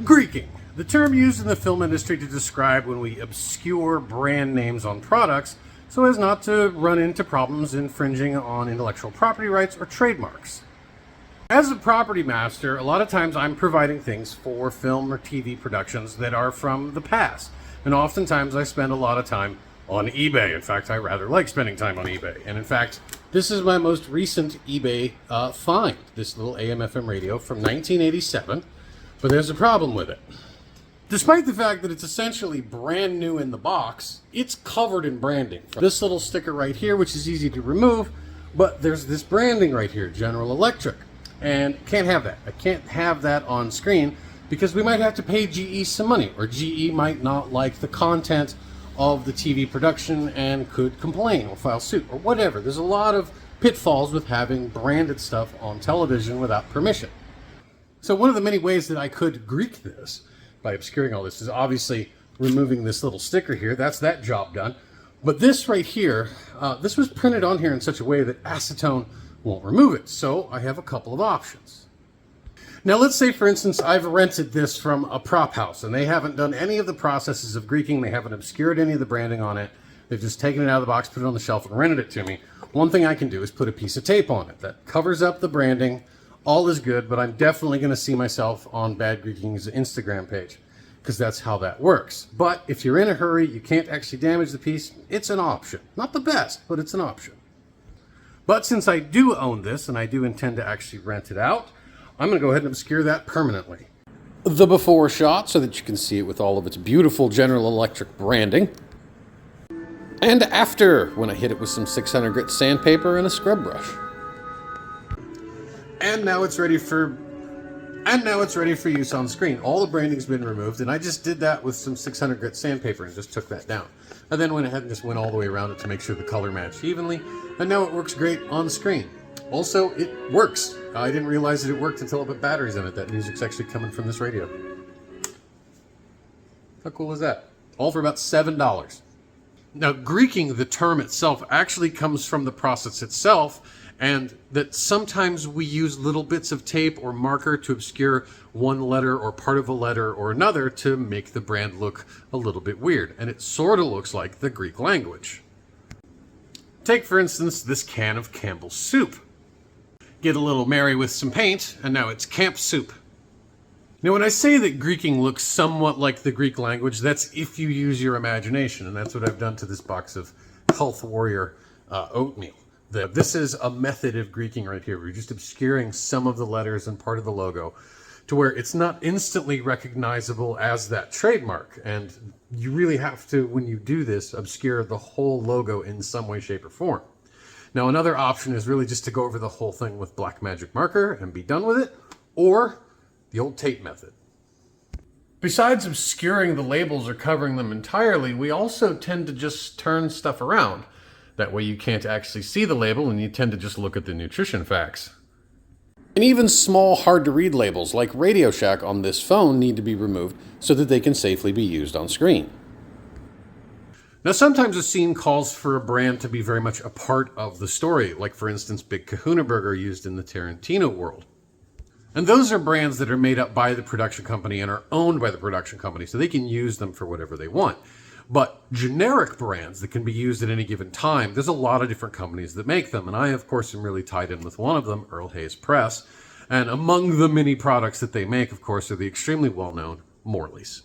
Greeking, the term used in the film industry to describe when we obscure brand names on products so as not to run into problems infringing on intellectual property rights or trademarks. As a property master, a lot of times I'm providing things for film or TV productions that are from the past, and oftentimes I spend a lot of time on eBay. In fact, I rather like spending time on eBay. And in fact, this is my most recent eBay find, this little AM/FM radio from 1987. But there's a problem with it. Despite the fact that it's essentially brand new in the box, it's covered in branding. This little sticker right here, which is easy to remove, but there's this branding right here, General Electric. And can't have that. I can't have that on screen because we might have to pay GE some money, or GE might not like the content of the TV production and could complain or file suit or whatever. There's a lot of pitfalls with having branded stuff on television without permission. So one of the many ways that I could Greek this by obscuring all this is obviously removing this little sticker here. That's that job done. But this right here, this was printed on here in such a way that acetone won't remove it. So I have a couple of options. Now let's say, for instance, I've rented this from a prop house and they haven't done any of the processes of Greeking. They haven't obscured any of the branding on it. They've just taken it out of the box, put it on the shelf, and rented it to me. One thing I can do is put a piece of tape on it that covers up the branding. All is good, but I'm definitely going to see myself on Bad Greeking's Instagram page because that's how that works. But if you're in a hurry, you can't actually damage the piece, it's an option. Not the best, but it's an option. But since I do own this and I do intend to actually rent it out, I'm going to go ahead and obscure that permanently. The before shot so that you can see it with all of its beautiful General Electric branding. And after, when I hit it with some 600 grit sandpaper and a scrub brush. And now it's ready for use on screen. All the branding's been removed, and I just did that with some 600 grit sandpaper and just took that down. And then went ahead and just went all the way around it to make sure the color matched evenly, and now it works great on screen. Also, it works. I didn't realize that it worked until I put batteries in it. That music's actually coming from this radio. How cool is that? All for about $7. Now, Greeking, the term itself, actually comes from the process itself, and that sometimes we use little bits of tape or marker to obscure one letter or part of a letter or another to make the brand look a little bit weird. And it sort of looks like the Greek language. Take, for instance, this can of Campbell's soup. Get a little merry with some paint, and now it's camp soup. Now, when I say that Greeking looks somewhat like the Greek language, that's if you use your imagination, and that's what I've done to this box of Health Warrior oatmeal. This is a method of Greeking right here. We're just obscuring some of the letters and part of the logo to where it's not instantly recognizable as that trademark. And you really have to, when you do this, obscure the whole logo in some way, shape, or form. Now, another option is really just to go over the whole thing with black magic marker and be done with it, or the old tape method. Besides obscuring the labels or covering them entirely, we also tend to just turn stuff around. That way you can't actually see the label and you tend to just look at the nutrition facts. And even small, hard-to-read labels like Radio Shack on this phone need to be removed so that they can safely be used on screen. Now, sometimes a scene calls for a brand to be very much a part of the story, like, for instance, Big Kahuna Burger used in the Tarantino world. And those are brands that are made up by the production company and are owned by the production company, so they can use them for whatever they want. But generic brands that can be used at any given time, there's a lot of different companies that make them. And I, of course, am really tied in with one of them, Earl Hayes Press. And among the many products that they make, of course, are the extremely well-known Morley's.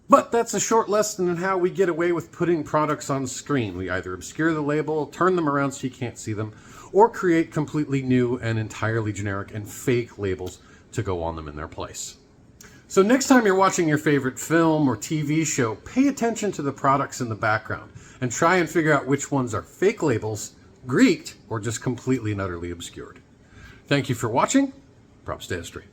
But that's a short lesson in how we get away with putting products on screen. We either obscure the label, turn them around so you can't see them, or create completely new and entirely generic and fake labels to go on them in their place. So next time you're watching your favorite film or TV show, pay attention to the products in the background and try and figure out which ones are fake labels, Greeked, or just completely and utterly obscured. Thank you for watching. Props to history.